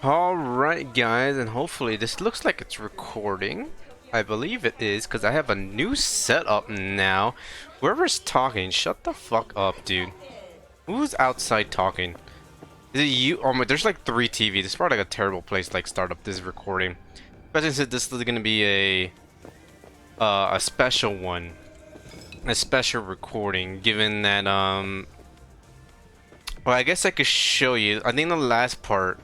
Alright guys, and hopefully this looks like it's recording. I believe it is, because I have a new setup now. Whoever's talking, shut the fuck up, dude. Who's outside talking? Is it you? Oh my, there's like 3 TV. This is probably like a terrible place to like start up this recording. Especially since this is gonna be a special one. A special recording, given that well, I guess I could show you. I think the last part,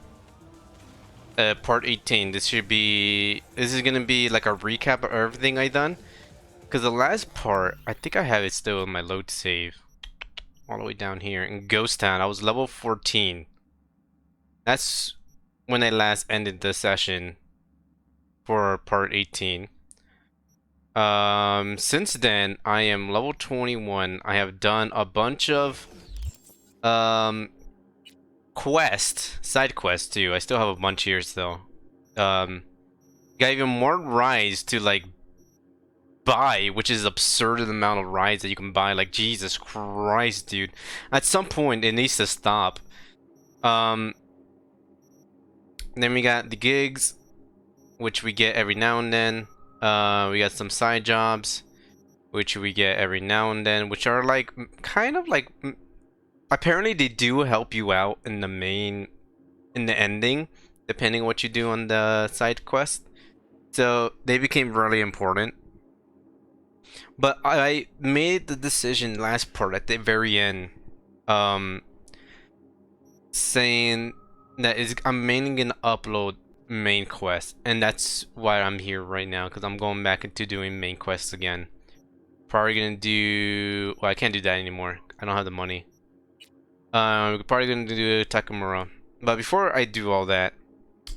part 18, this is gonna be like a recap of everything I done, because the last part, I think I have it still in my load save all the way down here in Ghost Town. I was level 14. That's when I last ended the session for part 18. Since then I am level 21. I have done a bunch of side quests too. I still have a bunch here still. Got even more rides to like buy, which is absurd amount of rides that you can buy. Like, Jesus Christ, dude. At some point it needs to stop. Then we got the gigs, which we get every now and then. We got some side jobs, which we get every now and then, which are like kind of like, apparently they do help you out in the ending, depending on what you do on the side quest. So they became really important. But I made the decision last part at the very end, saying that I'm mainly gonna upload main quest, and that's why I'm here right now, because I'm going back into doing main quests again. Probably gonna do, well, I can't do that anymore. I don't have the money. Probably gonna do Takamura. But before I do all that,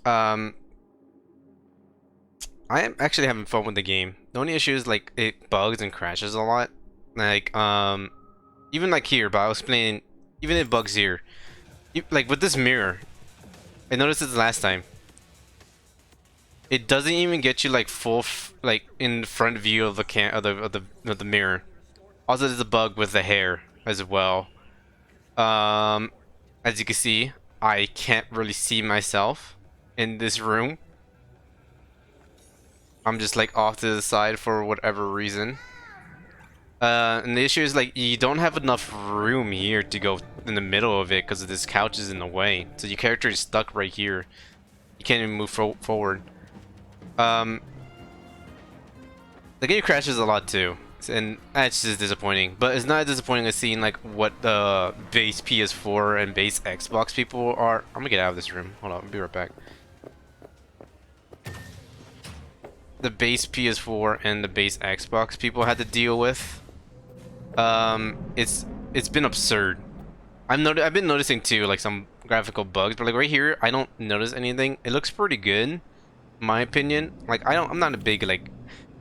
I am actually having fun with the game. The only issue is like it bugs and crashes a lot. Like even like here, but I was playing, even it bugs here. Like with this mirror, I noticed this last time. It doesn't even get you like like in the front view of the mirror. Also, there's a bug with the hair as well. As you can see, I can't really see myself in this room. I'm just like off to the side for whatever reason. And the issue is like you don't have enough room here to go in the middle of it because this couch is in the way. So your character is stuck right here. You can't even move forward. The game crashes a lot too, and that's just disappointing. But it's not as disappointing as seeing like what the base PS4 and base Xbox people are. I'm gonna get out of this room. Hold on, I'll be right back. The base PS4 and the base Xbox people had to deal with. It's been absurd. I've been noticing too, like some graphical bugs, but like right here, I don't notice anything. It looks pretty good, in my opinion. Like I'm not a big like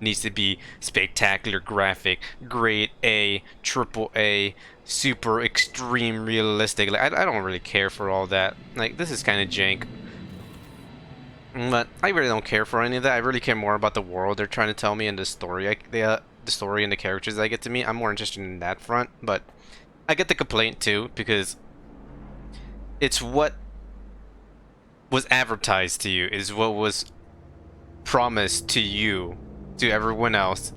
needs to be spectacular graphic, grade A, triple A, super extreme realistic. Like I don't really care for all that. Like this is kind of jank. But I really don't care for any of that. I really care more about the world they're trying to tell me and the story, the story and the characters I get to meet. I'm more interested in that front. But I get the complaint too, because it's what was advertised to you, is what was promised to you, to everyone else.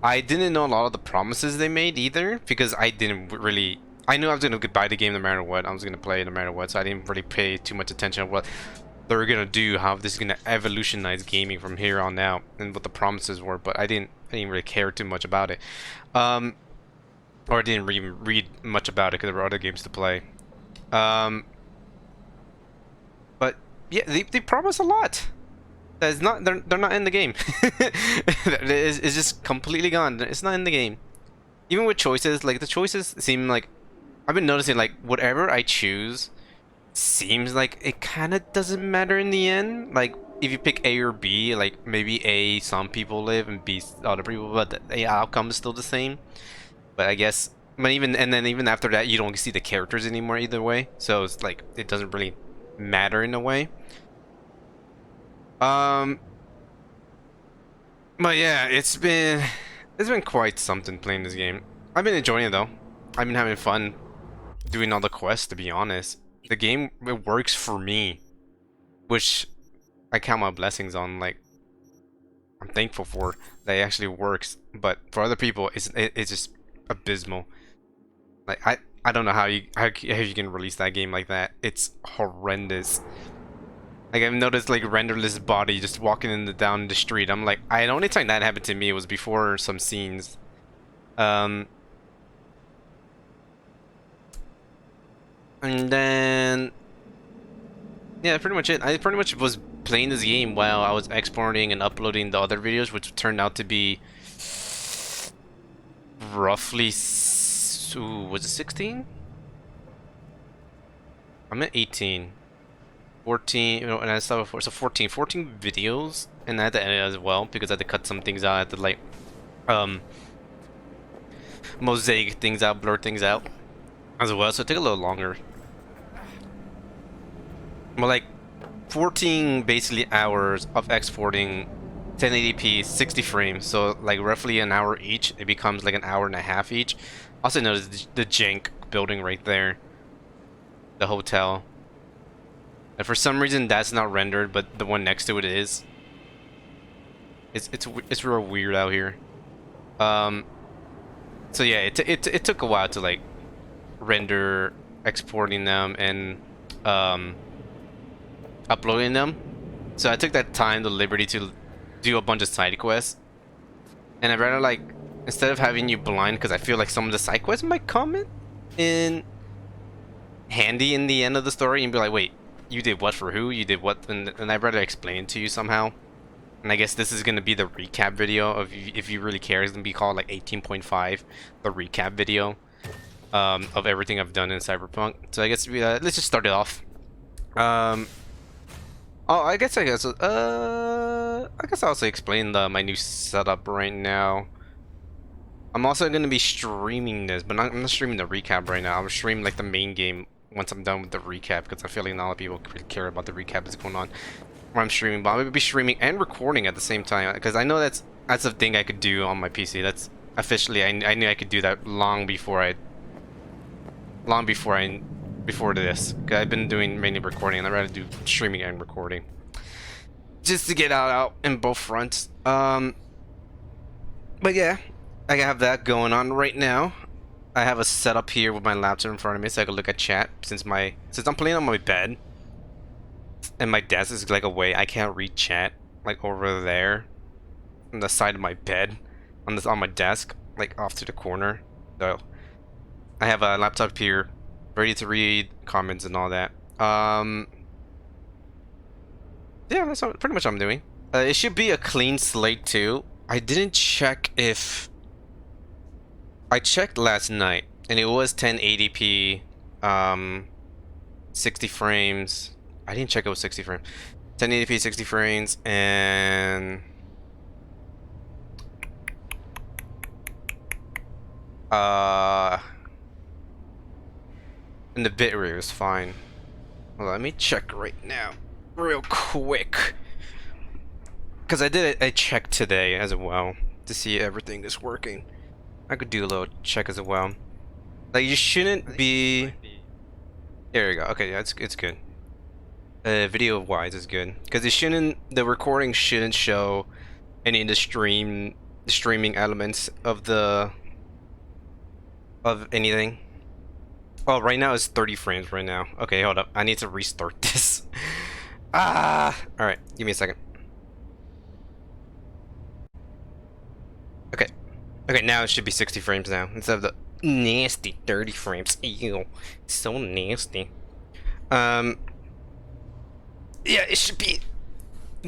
I didn't know a lot of the promises they made either, because I didn't really. I knew I was gonna buy the game no matter what. I was gonna play it no matter what, so I didn't really pay too much attention to what they're gonna do, how this is gonna evolutionize gaming from here on out, and what the promises were. But I didn't really care too much about it, or I didn't even read much about it because there were other games to play. But yeah, they promise a lot. That's not, they're not in the game. It's just completely gone. It's not in the game. Even with choices, like the choices seem like, I've been noticing like whatever I choose seems like it kind of doesn't matter in the end. Like if you pick A or B, like maybe A some people live and B other people, but the outcome is still the same. But I guess, but even after that, you don't see the characters anymore either way. So it's like it doesn't really matter in a way. But yeah, it's been quite something playing this game. I've been enjoying it though. I've been having fun doing all the quests, to be honest. The game, it works for me. which I count my blessings on. Like, I'm thankful for that it actually works. But for other people, it's just abysmal. Like, I don't know how you can release that game like that. It's horrendous. Like, I've noticed like renderless body just walking down the street. I'm like, the only time that happened to me was before some scenes. And then yeah, pretty much it. I pretty much was playing this game while I was exporting and uploading the other videos, which turned out to be roughly, was it 16? I'm at 18. 14, and I saw before, so 14 videos, and I had to edit as well because I had to cut some things out. I had to like mosaic things out, blur things out as well, so it took a little longer. But like 14 basically hours of exporting 1080p 60 frames, so like roughly an hour each. It becomes like an hour and a half each. Also notice the jank building right there, the hotel. And for some reason that's not rendered, but the one next to it is. It's real weird out here. So yeah, it took a while to like render, exporting them, and uploading them. So I took that time, the liberty to do a bunch of side quests. And I'd rather like, instead of having you blind, because I feel like some of the side quests might come in handy in the end of the story and be like, wait, you did what for who? You did what? And I'd rather explain it to you somehow. And I guess this is going to be the recap video of, if you really care, it's going to be called like 18.5, the recap video of everything I've done in Cyberpunk. So I guess let's just start it off. Oh, I guess I'll also explain my new setup right now. I'm also going to be streaming this, but I'm not streaming the recap right now. I'm streaming like the main game once I'm done with the recap, because I feel like not a lot of people really care about the recap that's going on where I'm streaming. But I'm gonna be streaming and recording at the same time, because I know that's a thing I could do on my PC. That's officially, I knew I could do that before this. Cause I've been doing mainly recording, and I'd rather do streaming and recording just to get out in both fronts. But yeah, I have that going on right now. I have a setup here with my laptop in front of me so I can look at chat, since I'm playing on my bed and my desk is like away. I can't read chat like over there on the side of my bed, on my desk, like off to the corner. So I have a laptop here ready to read comments and all that. Yeah, that's pretty much what I'm doing. It should be a clean slate too. I didn't check if I checked last night, and it was 1080p, 60 frames. I didn't check it was 60 frames. 1080p, 60 frames, and and the bitrate was fine. Well, let me check right now, real quick, because I checked today as well to see everything is working. I could do a little check as well. Like, you shouldn't be. There you go. Okay, yeah, it's good. Video wise is good, because the recording shouldn't show any of the streaming elements of anything. Oh, right now it's 30 frames right now. Okay, hold up. I need to restart this. All right, give me a second. Okay, now it should be 60 frames now instead of the nasty 30 frames. Ew, so nasty. Yeah, it should be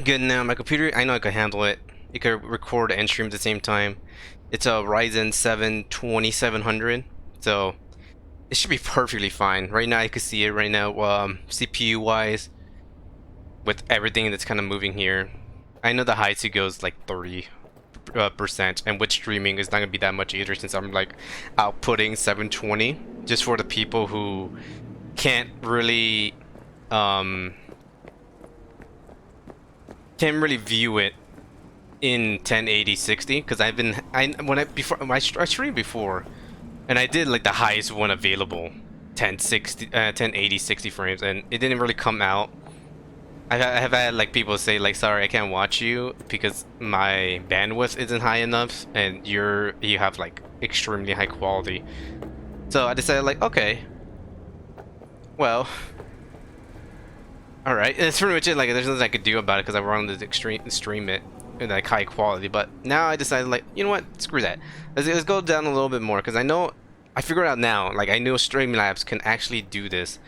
good now. My computer, I know I can handle it. You can record and stream at the same time. It's a Ryzen 7 2700, so it should be perfectly fine. Right now, I can see it right now, CPU wise, with everything that's kind of moving here. I know the highest it goes like 30%, and with streaming it's not gonna be that much either, since I'm like outputting 720 just for the people who can't really view it in 1080 60, because I streamed before, and I did like the highest one available, 1080 60 frames, and it didn't really come out I have had like people say like, sorry, I can't watch you because my bandwidth isn't high enough, and you have like extremely high quality. So I decided like, okay, well, all right. That's pretty much it. Like, there's nothing I could do about it because I wanted to stream it in like high quality. But now I decided like, you know what? Screw that. Let's go down a little bit more because I figured out now. Like, I know Streamlabs can actually do this,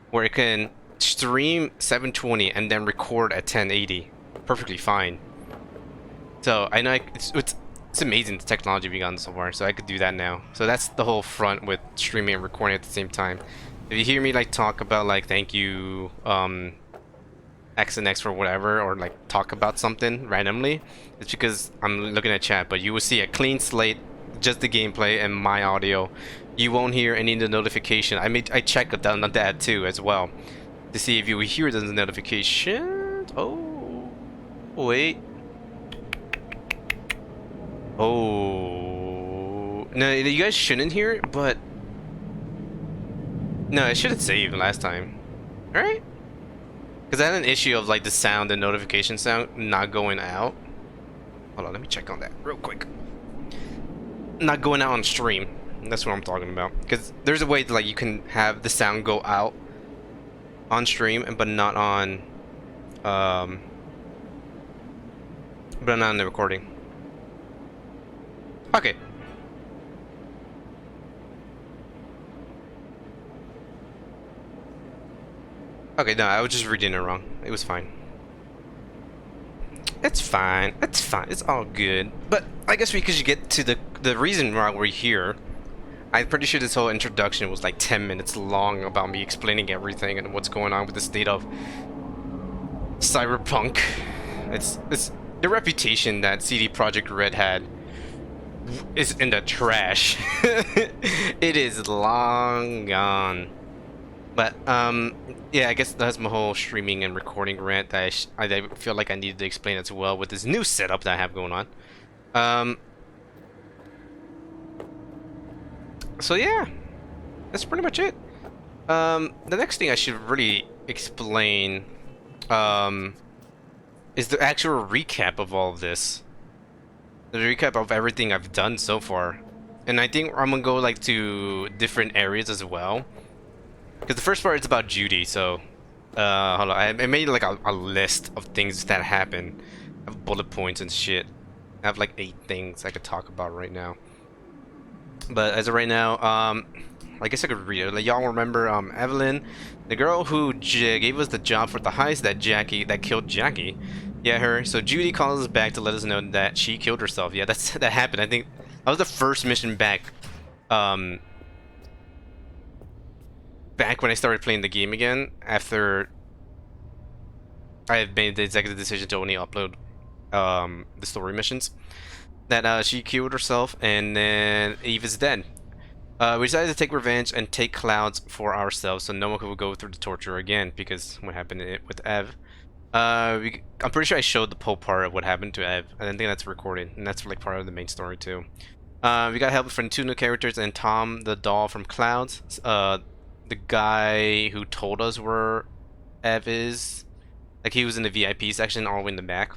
where it can stream 720 and then record at 1080, perfectly fine. So I know it's amazing the technology we've gotten so far. So I could do that now. So that's the whole front with streaming and recording at the same time. If you hear me like talk about like thank you X and X for whatever, or like talk about something randomly, it's because I'm looking at chat. But you will see a clean slate, just the gameplay and my audio. You won't hear any of the notification. I check on that too as well to see if you will hear the notifications. Oh, wait. Oh, no, you guys shouldn't hear it, but no, it should have saved last time, right? Because I had an issue of like the sound, the notification sound not going out. Hold on, let me check on that real quick. Not going out on stream. That's what I'm talking about. Because there's a way that like you can have the sound go out on stream, but not on, but not on the recording. Okay. Okay, no, I was just reading it wrong. It was fine. It's fine. It's fine. It's all good. But I guess because you get to the reason why we're here, I'm pretty sure this whole introduction was like 10 minutes long about me explaining everything and what's going on with the state of Cyberpunk. It's the reputation that CD Projekt Red had is in the trash. It is long gone. But yeah, I guess that's my whole streaming and recording rant that I feel like I needed to explain as well with this new setup that I have going on. So yeah, that's pretty much it. The next thing I should really explain is the actual recap of all of this. The recap of everything I've done so far. And I think I'm gonna go like to different areas as well. Because the first part is about Judy, so hold on. I made like a list of things that happened. I have bullet points and shit. I have like 8 things I could talk about right now. But as of right now, I guess I could read it. Like, y'all remember Evelyn, the girl who gave us the job for the heist that killed Jackie. Yeah, her. So Judy calls us back to let us know that she killed herself. Yeah, that happened. I think that was the first mission back. Back when I started playing the game again, after I had made the executive decision to only upload the story missions, that she killed herself, and then Eve is dead. We decided to take revenge and take Clouds for ourselves, so no one could go through the torture again, because what happened with Ev. I'm pretty sure I showed the whole part of what happened to Ev. I don't think that's recorded, and that's like part of the main story too. We got help from 2 new characters and Tom, the doll from Clouds. The guy who told us where Ev is, like he was in the VIP section all the way in the back.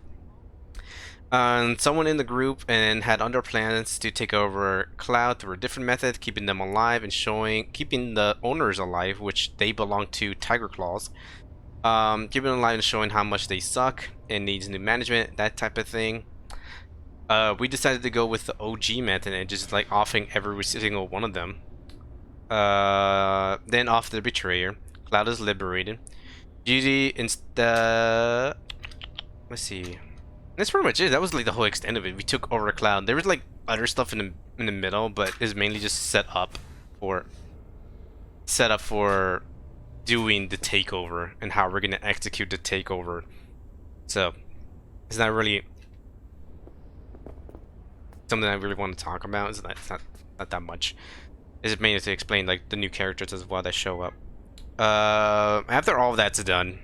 Someone in the group and had other plans to take over Cloud through a different method, keeping them alive and keeping the owners alive, which they belong to Tiger Claws. Keeping them alive and showing how much they suck and needs new management, that type of thing. We decided to go with the OG method and just like offing every single one of them. Then off the betrayer. Cloud is liberated. Judy instead. Let's see. That's pretty much it. That was like the whole extent of it. We took over Cloud. There was like other stuff in the middle, but it's mainly just set up for doing the takeover and how we're gonna execute the takeover. So it's not really something I really want to talk about. It's not that much. It's mainly to explain like the new characters as well that show up. After all of that's done,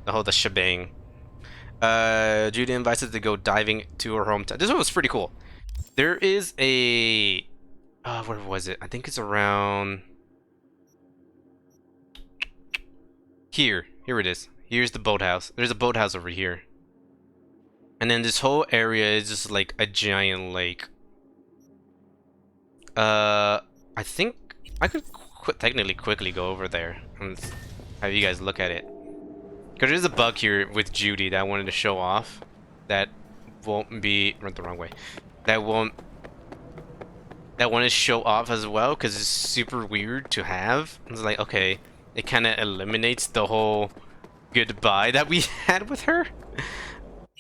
the shebang. Judy invites us to go diving to her hometown. This one was pretty cool. There is a where was it? I think it's around here. Here it is. here's the boathouse. There's a boathouse over here. And then this whole area is just like a giant lake. I think I could technically quickly go over there and have you guys look at it. Because there's a bug here with Judy that I wanted to show off. That won't be... went the wrong way. That won't... that want to show off as well, because it's super weird to have. It's like, okay, it kind of eliminates the whole goodbye that we had with her.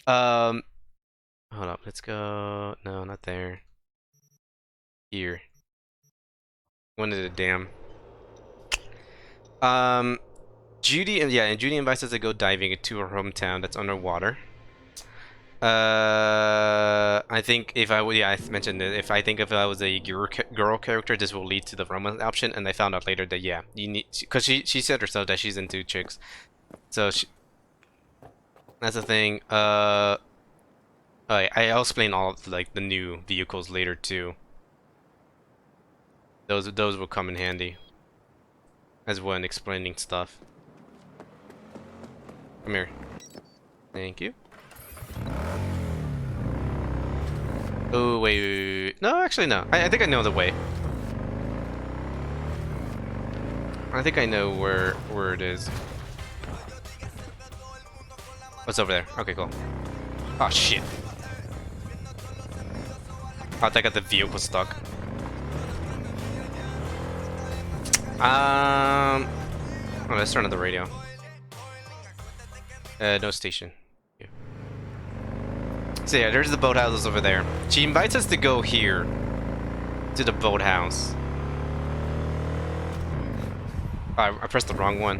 Hold up, let's go... no, not there. Here. One of the damn... Judy, and yeah, and Judy invites us to go diving into her hometown that's underwater. I think if I yeah, I mentioned it. If I was a girl character, this will lead to the romance option, and I found out later that yeah, you need, because she said herself that she's into chicks, so that's the thing. I'll explain all of, like, the new vehicles later too. Those will come in handy as well in explaining stuff. Come here. Thank you. Oh, wait. No, actually, no. I think I know the way. I think I know where it is. What's over there? Okay, cool. Oh, shit. Oh, I got the vehicle stuck. Oh, let's turn on the radio. No station. Yeah. So yeah, there's the boathouses over there. She invites us to go here. To the boathouse. Oh, I pressed the wrong one.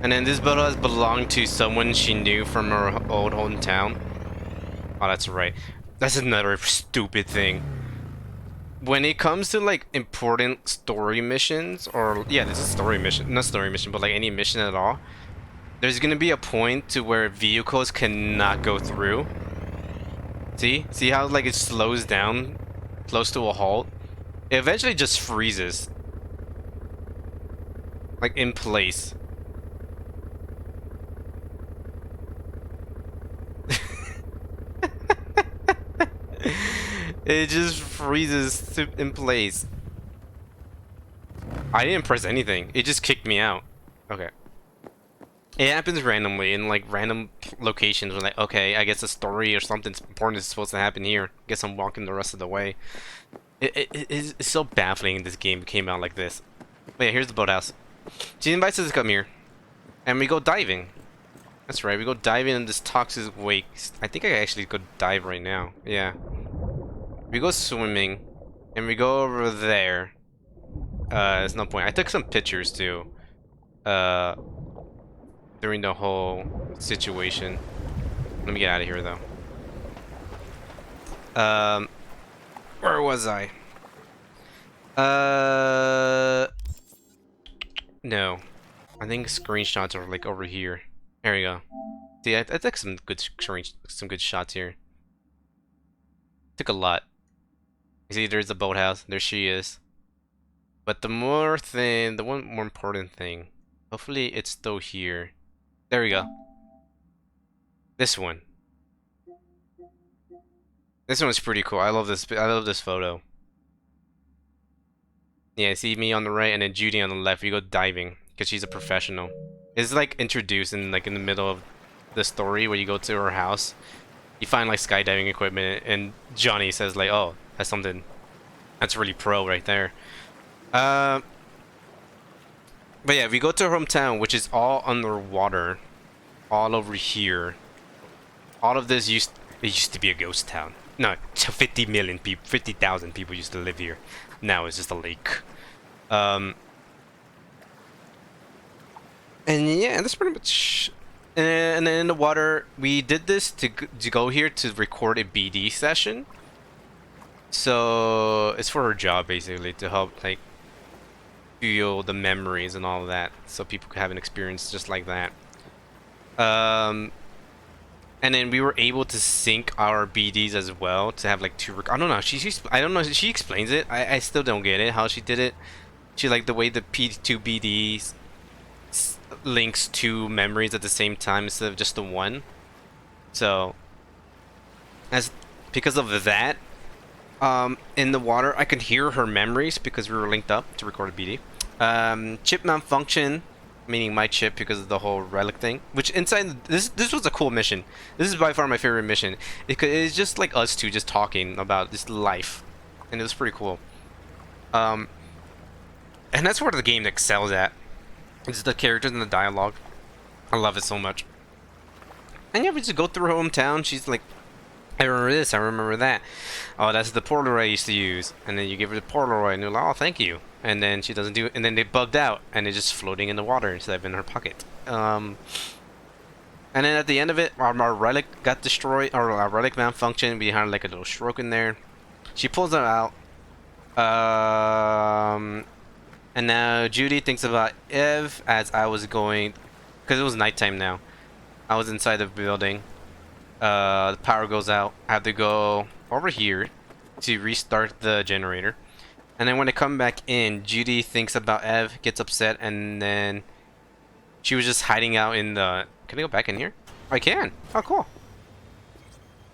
And then this boathouse belonged to someone she knew from her old hometown. Oh, that's right. That's another stupid thing. When it comes to like important story missions, or yeah, this is a story mission, not story mission, but like any mission at all, there's gonna be a point to where vehicles cannot go through. See how like it slows down close to a halt? It eventually just freezes, like in place. It just freezes in place. I didn't press anything. It just kicked me out. Okay. It happens randomly in like random locations where like, okay, I guess a story or something important is supposed to happen here. Guess I'm walking the rest of the way. It's so baffling this game came out like this. But yeah, here's the boathouse. She invites us to come here. And we go diving. That's right, we go diving in this toxic wake. I think I actually could dive right now. Yeah. We go swimming, and we go over there. There's no point. I took some pictures too. During the whole situation. Let me get out of here though. Where was I? No. I think screenshots are like over here. There we go. See, I took some good shots here. Took a lot. You see, there's the boathouse. There she is. But the one more important thing. Hopefully, it's still here. There we go. This one. This one's pretty cool. I love this. I love this photo. Yeah, see me on the right and then Judy on the left. We go diving because she's a professional. It's like introduced in like in the middle of the story where you go to her house. You find like skydiving equipment and Johnny says like, "Oh, that's something. That's really pro right there." But yeah, we go to her hometown, which is all underwater, all over here. All of this used to be a ghost town. No, 50 million people, 50,000 people used to live here. Now it's just a lake. And yeah, that's pretty much. And then in the water, we did this to go here to record a BD session. So it's for her job basically to help like feel the memories and all of that, so people could have an experience just like that. And then we were able to sync our BDs as well to have like two. I don't know. I don't know. She explains it. I still don't get it how she did it. She like the way the P2 BDs links two memories at the same time instead of just the one. So as because of that, in the water I could hear her memories because we were linked up to record a BD. Chip malfunction, meaning my chip because of the whole relic thing. Which inside this was a cool mission. This is by far my favorite mission. It's just like us two just talking about this life, and it was pretty cool. And that's where the game excels at. It's the characters and the dialogue. I love it so much. And yeah, we just go through her hometown. She's like, I remember this, I remember that. Oh, that's the Polaroid I used to use. And then you give her the Polaroid and you're like, oh, thank you. And then she doesn't do it. And then they bugged out and it's just floating in the water instead of in her pocket. And then at the end of it, our relic got destroyed. Or our relic malfunctioned. We had like a little stroke in there. She pulls it out. And now Judy thinks about Ev as I was going, because it was nighttime now. I was inside the building. The power goes out. I have to go over here to restart the generator. And then when I come back in, Judy thinks about Ev, gets upset, and then she was just hiding out in the... Can I go back in here? I can. Oh, cool.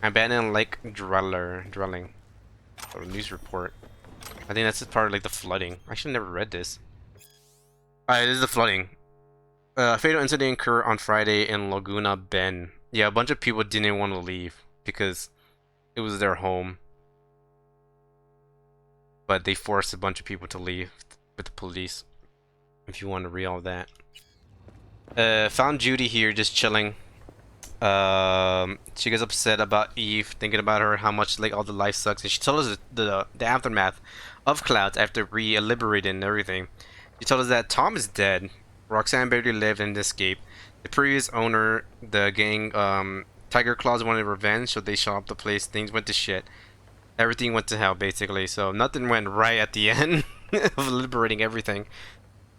Abandoned lake dwelling. Or news report. I think that's part of like the flooding. I actually never read this. Alright, this is the flooding. Fatal incident occurred on Friday in Laguna Bend. Yeah, a bunch of people didn't want to leave because it was their home. But they forced a bunch of people to leave with the police. If you want to read all that. Found Judy here just chilling. She gets upset about Eve, thinking about her, how much like all the life sucks, and she told us the aftermath of Clouds after we liberated and everything. She told us that Tom is dead. Roxanne barely lived and escaped. The previous owner, the gang, Tiger Claws wanted revenge, so they shot up the place. Things went to shit. Everything went to hell, basically. So nothing went right at the end of liberating everything.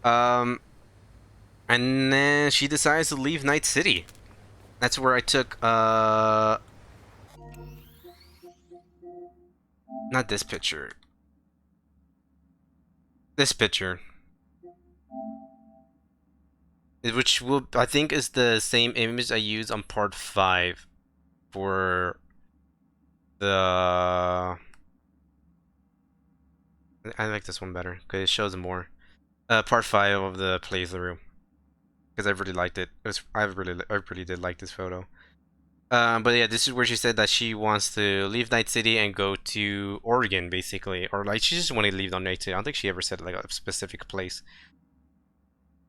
And then she decides to leave Night City. That's where I took, not this picture. This picture. Which will, I think, is the same image I used on part 5 for the... I like this one better, because it shows more. Part 5 of the playthrough. Because I really liked it. I really did like this photo. But yeah, this is where she said that she wants to leave Night City and go to Oregon, basically. Or like, she just wanted to leave on Night City. I don't think she ever said like a specific place.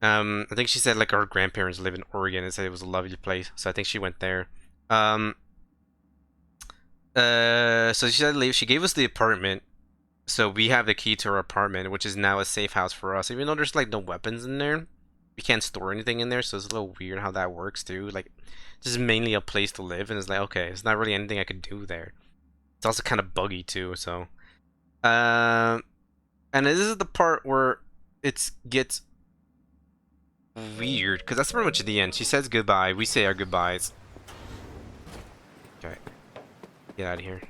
I think she said like her grandparents live in Oregon and said it was a lovely place. So I think she went there. So she said leave. She gave us the apartment. So we have the key to her apartment, which is now a safe house for us. Even though there's like no weapons in there. We can't store anything in there, so it's a little weird how that works too. Like, this is mainly a place to live, and it's like, okay, it's not really anything I could do there. It's also kind of buggy too, so. And this is the part where it gets weird, because that's pretty much the end. She says goodbye, we say our goodbyes. Okay, get out of here.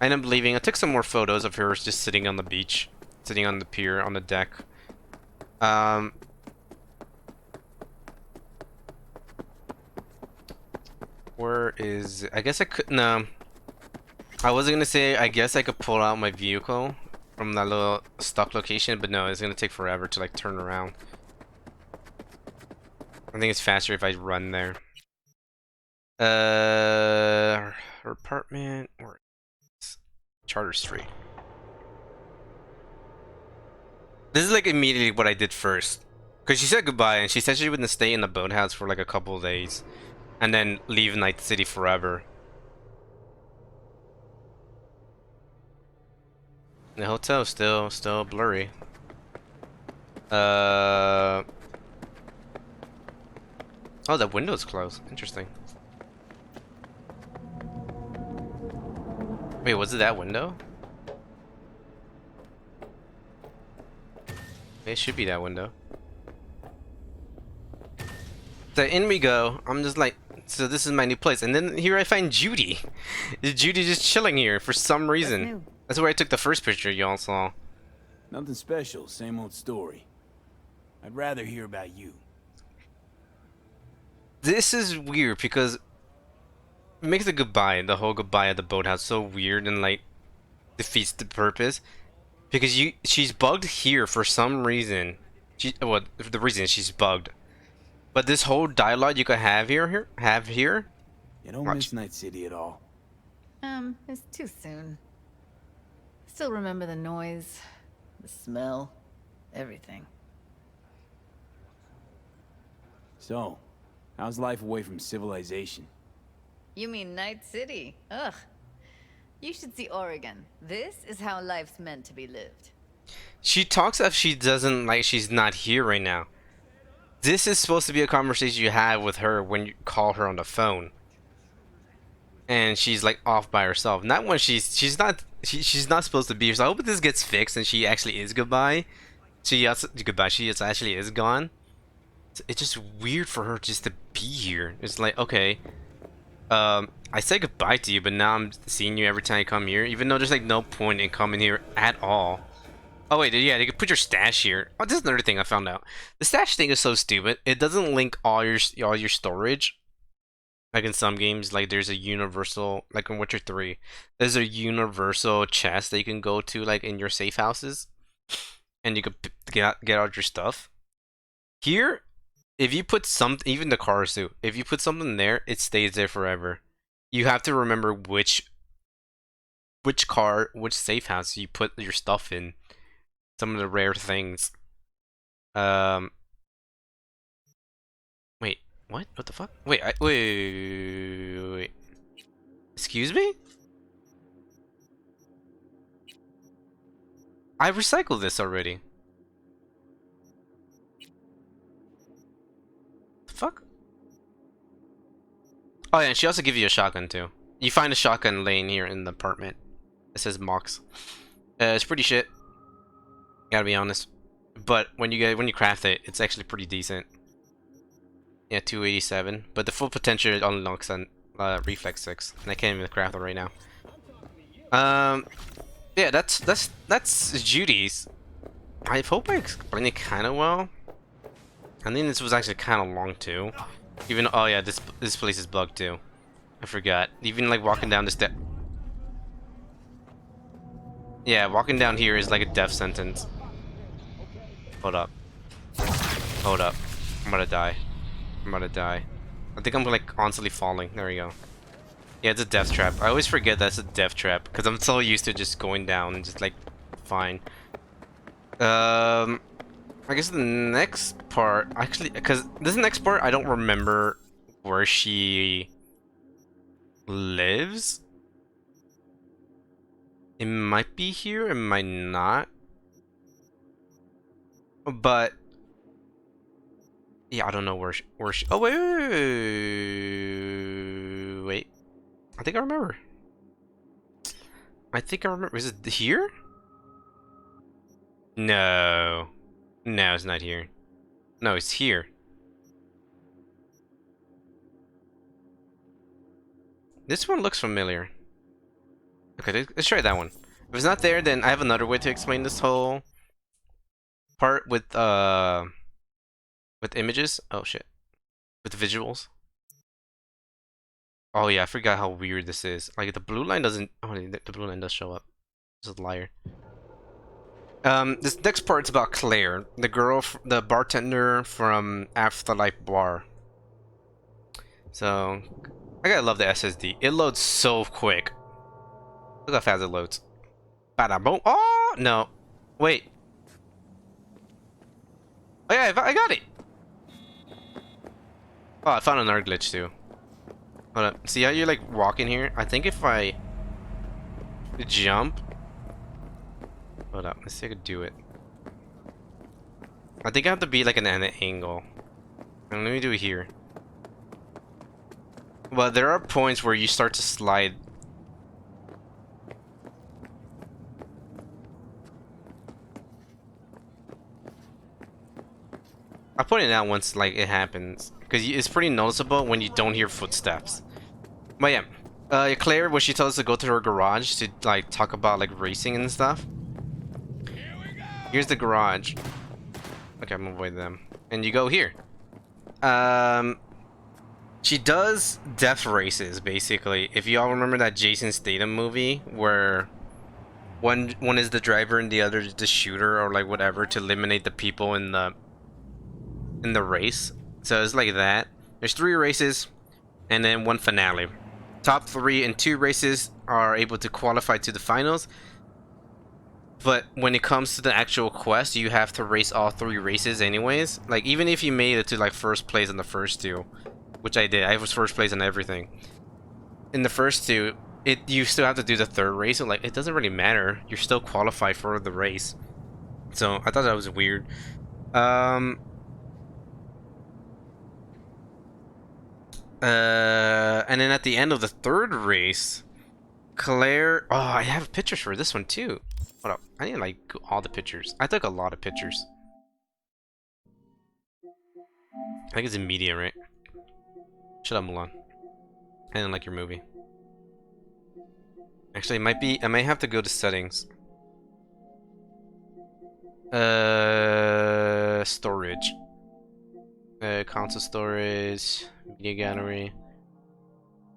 I end up leaving. I took some more photos of her just sitting on the beach, sitting on the pier, on the deck. Where is... I guess I could... No. I was gonna say, I guess I could pull out my vehicle from that little stock location, but no, it's gonna take forever to, like, turn around. I think it's faster if I run there. Her apartment... Or... Charter Street. This is like immediately what I did first. Because she said goodbye and she said she wouldn't stay in the boathouse for like a couple of days. And then leave Night City forever. The hotel is still blurry. Oh, the window's closed. Interesting. Wait, was it that window? It should be that window. So in we go. I'm just like, so this is my new place. And then here I find Judy. Is Judy just chilling here for some reason? New. That's where I took the first picture y'all saw. Nothing special, same old story. I'd rather hear about you. This is weird because it makes the whole goodbye at the boathouse so weird and like defeats the purpose. Because she's bugged here for some reason. Well, the reason is she's bugged. But this whole dialogue you could have here. You don't miss Night City at all. It's too soon. Still remember the noise, the smell, everything. So, how's life away from civilization? You mean Night City? Ugh. You should see Oregon. This is how life's meant to be lived. She talks as if she doesn't like she's not here right now. This is supposed to be a conversation you have with her when you call her on the phone. And she's like off by herself. Not when she's not supposed to be here. So I hope this gets fixed and she actually is goodbye. She actually is gone. It's just weird for her just to be here. It's like, okay, I say goodbye to you, but now I'm seeing you every time I come here, even though there's like no point in coming here at all. Oh wait, yeah, they could put your stash here. Oh, this is another thing I found out. The stash thing is so stupid. It doesn't link all your storage. Like in some games, like there's a universal, like in Witcher 3, there's a universal chest that you can go to, like in your safe houses, and you could get out your stuff. Here, if you put something, even the cars too, if you put something there, it stays there forever. You have to remember which safe house you put your stuff in. Some of the rare things. Wait, what? What the fuck? Wait, wait. Excuse me? I recycled this already. The fuck? Oh yeah, and she also gives you a shotgun too. You find a shotgun laying here in the apartment. It says Mox. It's pretty shit. Gotta be honest. But when you craft it, it's actually pretty decent. Yeah, 287. But the full potential unlocks on reflex 6, and I can't even craft it right now. Yeah, that's Judy's. I hope I explained it kind of well. I think this was actually kind of long too. Even oh yeah, this place is bugged too. I forgot. Even like walking down the step. Yeah, walking down here is like a death sentence. Hold up. Hold up. I'm gonna die. I'm gonna die. I think I'm like constantly falling. There we go. Yeah, it's a death trap. I always forget that's a death trap because I'm so used to just going down and just like fine. I guess the next part actually, because this next part I don't remember where she lives. It might be here, it might not. But yeah, I don't know where she oh wait. I think I remember. Is it here? No. No, it's not here. No, it's here. This one looks familiar. Okay, let's try that one. If it's not there, then I have another way to explain this whole part with images. Oh shit. With visuals. Oh yeah, I forgot how weird this is. Like the blue line doesn't. Oh, the blue line does show up. This is a liar. This next part's about Claire, the girl, the bartender from Afterlife Bar. So, I gotta love the SSD. It loads so quick. Look how fast it loads. Bada boom. Oh no! Wait. Oh yeah, I got it. Oh, I found another glitch too. Hold up. See how you're like walking here? I think if I jump. Hold up. Let's see if I can do it. I think I have to be like an angle. And let me do it here. But there are points where you start to slide. I'll point it out once like it happens. because it's pretty noticeable when you don't hear footsteps. But yeah, Claire, when she tells us to go to her garage to like talk about like racing and stuff. Here's the garage. Okay, I'm gonna avoid them. And you go here. She does death races basically. If you all remember that Jason Statham movie where one is the driver and the other is the shooter or like whatever to eliminate the people in the race. So it's like that. There's 3 races and then 1 finale. Top 3 in 2 races are able to qualify to the finals. But when it comes to the actual quest, you have to race all 3 races anyways. Like even if you made it to like first place in the first 2, which I did. I was first place in everything. In the first 2, you still have to do the 3rd race. So like it doesn't really matter. You're still qualified for the race. So I thought that was weird. And then at the end of the 3rd race, Claire. Oh, I have pictures for this one too. Hold up. I need like all the pictures. I took a lot of pictures. I think it's in media, right? Shut up, Mulan. I didn't like your movie. Actually, it might be. I might have to go to settings. Storage. Console storage. Media gallery.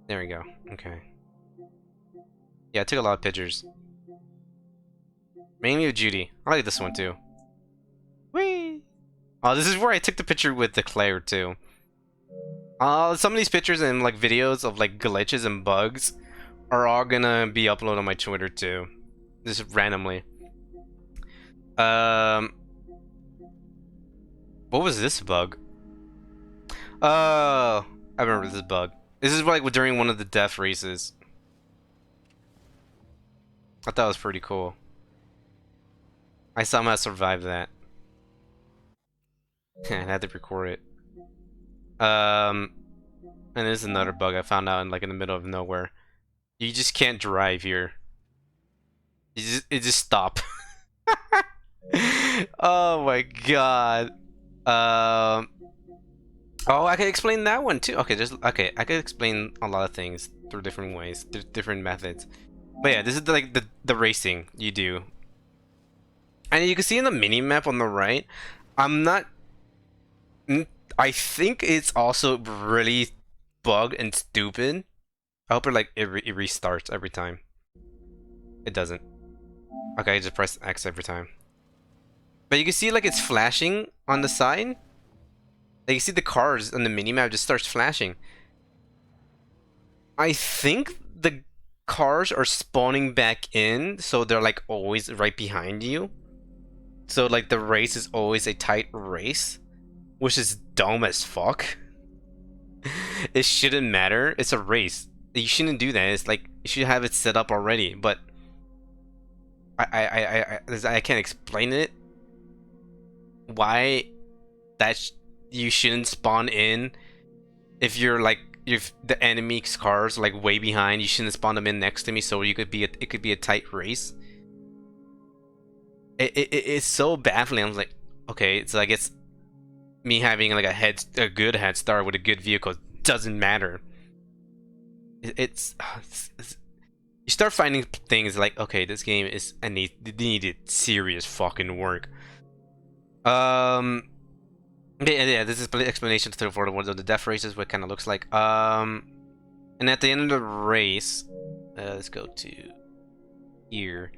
There we go. Okay. Yeah, I took a lot of pictures. Mainly of Judy. I like this one too. Whee! Oh, this is where I took the picture with the Claire too. Some of these pictures and like videos of like glitches and bugs are all gonna be uploaded on my Twitter too. Just randomly. What was this bug? Oh, I remember this bug. This is like during one of the death races. I thought it was pretty cool. I somehow survived that. I had to record it. And there's another bug I found out in like in the middle of nowhere. You just can't drive here. It just stop. Oh my god. Oh, I can explain that one too. Okay, okay. I can explain a lot of things through different ways, different methods. But yeah, this is like the racing you do. And you can see in the mini map on the right, I think it's also really bugged and stupid. I hope it restarts every time. It doesn't. Okay, I just press X every time. But you can see like it's flashing on the side. Like you see the cars on the mini map just starts flashing. I think the cars are spawning back in, so they're like always right behind you. So like the race is always a tight race, which is dumb as fuck. It shouldn't matter. It's a race. You shouldn't do that. It's like you should have it set up already. But I can't explain it. Why you shouldn't spawn in if you're like if the enemy's cars like way behind. You shouldn't spawn them in next to me, so it could be a tight race. It's so baffling. I was like, okay, it's like it's me having like a good head start with a good vehicle. It doesn't matter. It's you start finding things like, okay, this game is needed serious fucking work. Okay, yeah, this is explanation for the ones of the death races, what it kind of looks like. And at the end of the race, let's go to here.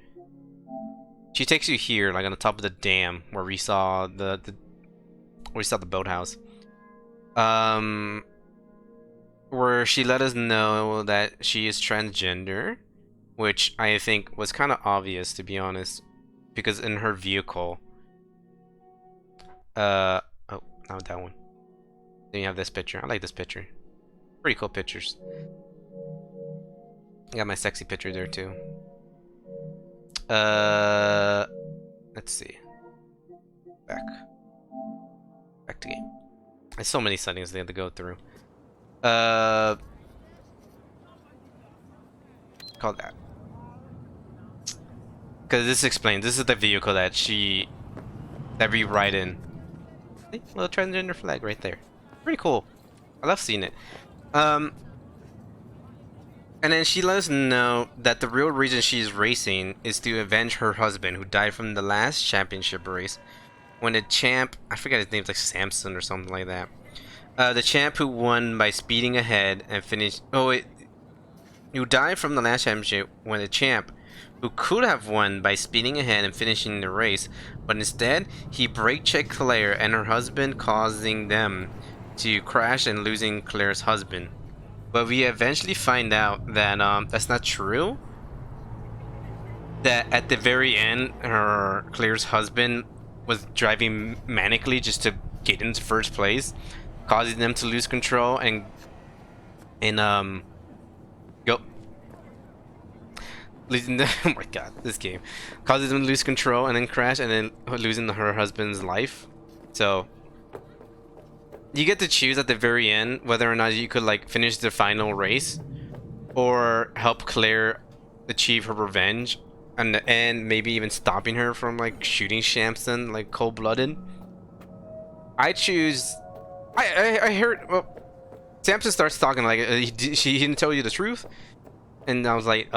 She takes you here, like on the top of the dam, where we saw the boathouse. Where she let us know that she is transgender, which I think was kind of obvious, to be honest, because in her vehicle. Oh, not that one. Then you have this picture. I like this picture. Pretty cool pictures. I got my sexy picture there too. Let's see. Back to game. There's so many settings they had to go through. Call that. Because this explains. This is the vehicle that we ride in. See? Little transgender flag right there. Pretty cool. I love seeing it. And then she let us know that the real reason she's racing is to avenge her husband who died from the last championship race. When the champ, I forget his name, like Samson or something like that. The champ who won by speeding ahead and finished. Oh, wait. Who died from the last championship when the champ who could have won by speeding ahead and finishing the race, but instead he brake-checked Claire and her husband, causing them to crash and losing Claire's husband. But we eventually find out that that's not true. That at the very end, Claire's husband was driving manically just to get into first place, causing them to lose control and go losing the oh my god, this game causes them to lose control and then crash and then losing her husband's life. So you get to choose at the very end whether or not you could like finish the final race or help Claire achieve her revenge, and maybe even stopping her from like shooting Shamson like cold-blooded. I choose. I heard. Well, Samson starts talking like he didn't tell you the truth, and I was like,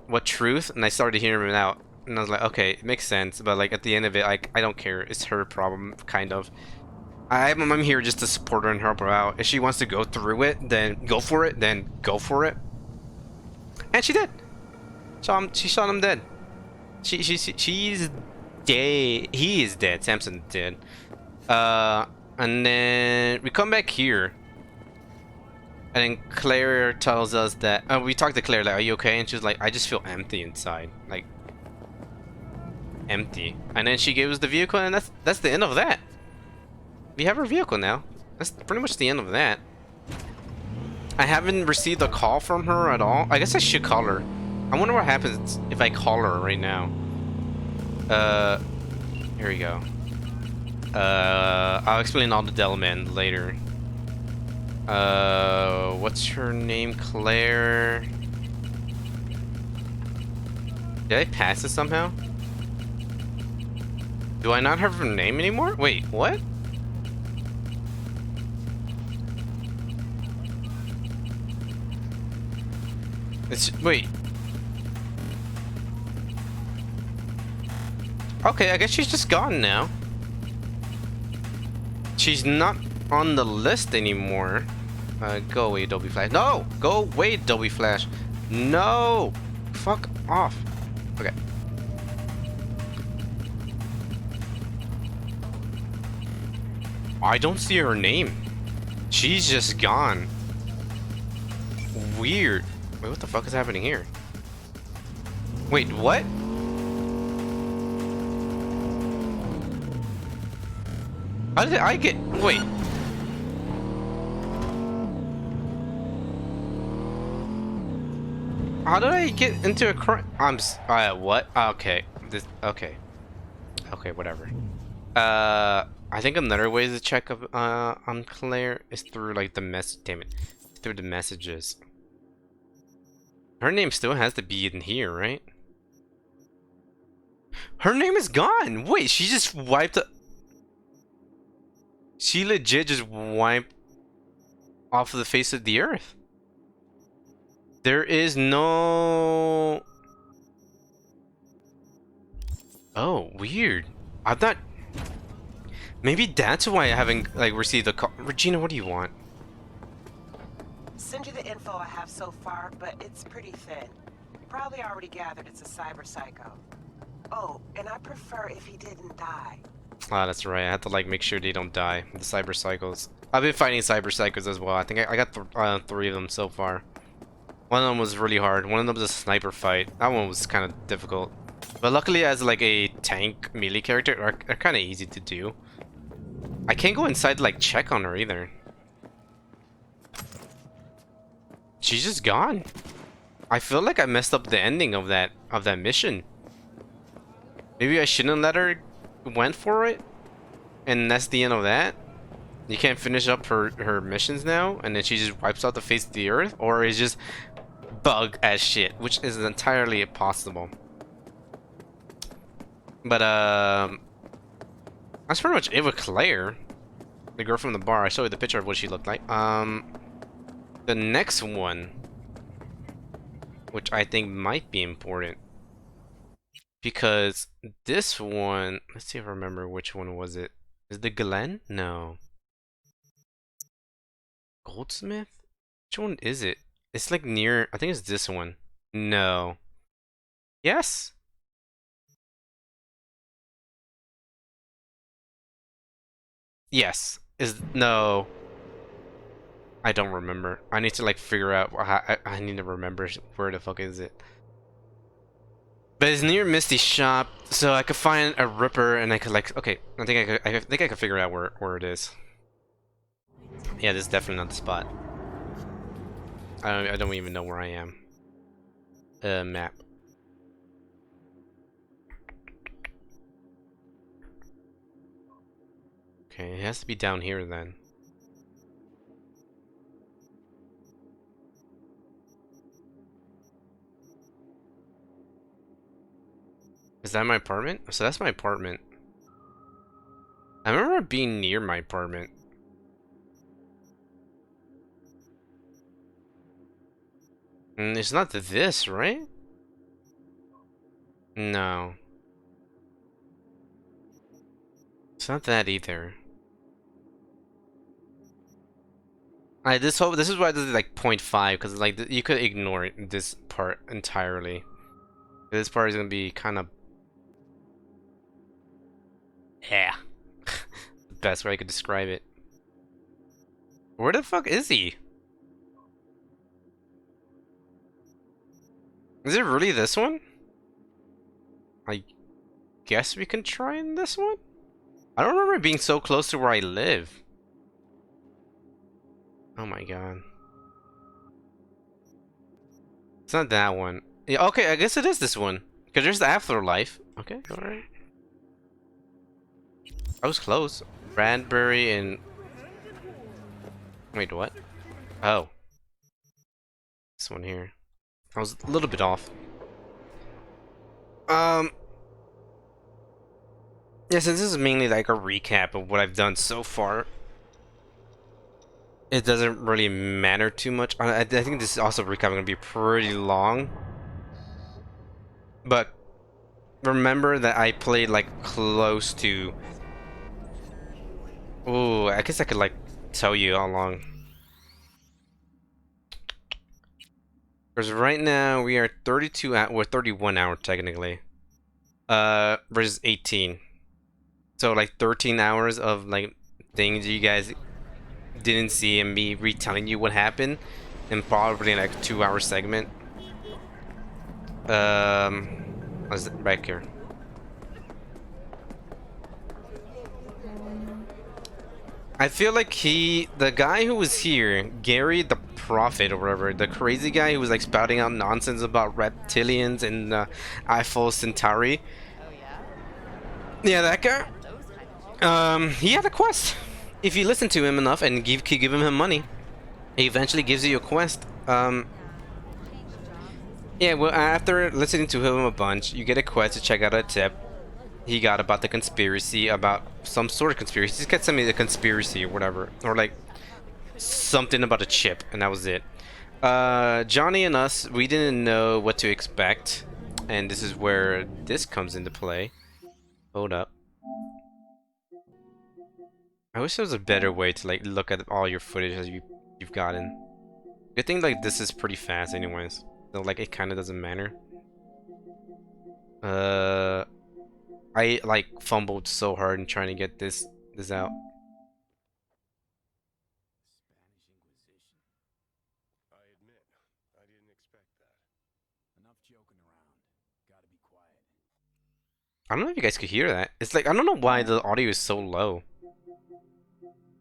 what truth? And I started hearing him out, and I was like, okay, it makes sense. But like at the end of it, I don't care. It's her problem, kind of. I'm here just to support her and help her out. If she wants to go through it, then go for it. Then go for it. And she did. She shot him dead. She's dead. He is dead. Samson dead. And then we come back here. And then Claire tells us that we talked to Claire like, are you okay? And she's like, I just feel empty inside, like empty. And then she gave us the vehicle, and that's the end of that. We have her vehicle now. That's pretty much the end of that. I haven't received a call from her at all. I guess I should call her. I wonder what happens if I call her right now. Here we go. I'll explain all the Delman later. What's her name? Claire. Did I pass it somehow? Do I not have her name anymore? Wait, what? Wait. Okay, I guess she's just gone now. She's not on the list anymore. Go away, Adobe Flash. No! Go away, Adobe Flash. No! Fuck off. Okay. I don't see her name. She's just gone. Weird. Wait, what the fuck is happening here? Wait, what? How did I get... Wait. How did I get into a crime? What? Okay. Okay. Okay, whatever. I think another way to check on Claire is through, like, the message... Damn it. Through the messages. Her name still has to be in here, right? Her name is gone! Wait, she just wiped... She legit just wiped off of the face of the earth. There is no... Oh, weird. I thought... Maybe that's why I haven't, like, received a call. Regina, what do you want? Send you the info I have so far, but it's pretty thin. You probably already gathered it's a cyber psycho. Oh, and I prefer if he didn't die. Ah, that's right. I have to, like, make sure they don't die. The cyber psychos. I've been fighting cyber psychos as well. I think I got 3 of them so far. One of them was really hard. One of them was a sniper fight. That one was kind of difficult. But luckily, as like a tank melee character, are kind of easy to do. I can't go inside to, like, check on her either. She's just gone. I feel like I messed up the ending of that mission. Maybe I shouldn't let her went for it, and that's the end of that. You can't finish up her missions now, and then she just wipes out the face of the earth, or is just bug as shit, which is entirely possible. But that's pretty much it with Claire. The girl from the bar. I showed you the picture of what she looked like. The next one, which I think might be important, because this one. Let's see if I remember which one was it. Is the Glen? No. Goldsmith? Which one is it? It's like near. I think it's this one. No. Yes. Yes. Is no. I don't remember. I need to like figure out. I need to remember where the fuck is it. But it's near Misty's shop, so I could find a Ripper, and I could like. Okay, I think I think I could figure out where it is. Yeah, this is definitely not the spot. I don't even know where I am. Map. Okay, it has to be down here then. Is that my apartment? So that's my apartment. I remember being near my apartment. It's not this, right? No. It's not that either. This is why this is like 0.5, because like you could ignore this part entirely. This part is gonna be kind of the best way I could describe it. Where the fuck is he? Is it really this one? I guess we can try in this one? I don't remember being so close to where I live. Oh my god. It's not that one. Yeah, okay, I guess it is this one. Because there's the afterlife. Okay, alright. I was close. Bradbury and... Wait, what? Oh. This one here. I was a little bit off. Yeah, since this is mainly like a recap of what I've done so far, it doesn't really matter too much. I think this is also recap gonna be pretty long. But remember that I played like close to... Ooh, I guess I could like tell you how long. Because right now we are 32 hours, we're 31 hours technically. Versus 18. So like 13 hours of like things you guys didn't see and me retelling you what happened in probably like a 2-hour segment. What's it back here? I feel like the guy who was here, Gary the Prophet or whatever, the crazy guy who was like spouting out nonsense about reptilians and Eiffel Centauri. Oh yeah? Yeah, that guy. He had a quest. If you listen to him enough and keep giving him money, he eventually gives you a quest. Yeah, well, after listening to him a bunch, you get a quest to check out a tip he got about the conspiracy, about some sort of conspiracy. He got something, the conspiracy or whatever, or like something about a chip, and that was it. Johnny and us, we didn't know what to expect, and this is where this comes into play. Hold up. I wish there was a better way to like look at all your footage as you've gotten. Good thing like this is pretty fast, anyways. So like it kind of doesn't matter. I like fumbled so hard in trying to get this out. I admit, I didn't expect that. Enough joking around. Gotta be quiet. I don't know if you guys could hear that. It's like I don't know why the audio is so low.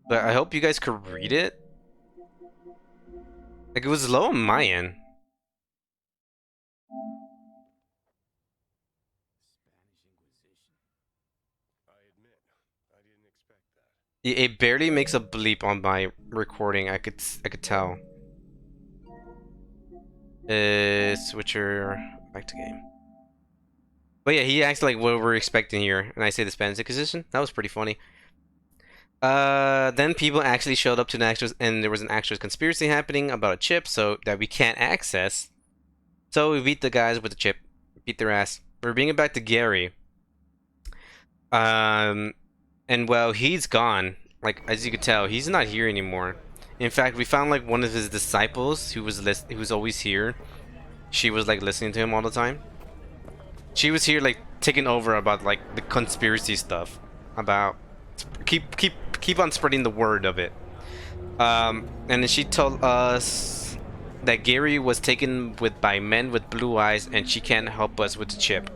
But I hope you guys could read it. Like it was low on my end. It barely makes a bleep on my recording. I could tell. Switcher back to game. But yeah, he acts like what we're expecting here, and I say the Spanish Inquisition. That was pretty funny. Then people actually showed up to the actual, and there was an actual conspiracy happening about a chip, so that we can't access. So we beat the guys with the chip, beat their ass. We're bringing it back to Gary. And well, he's gone. Like as you could tell, he's not here anymore. In fact, we found like one of his disciples who was always here. She was like listening to him all the time. She was here like taking over about like the conspiracy stuff about keep on spreading the word of it. And then she told us that Gary was taken by men with blue eyes and she can't help us with the chip.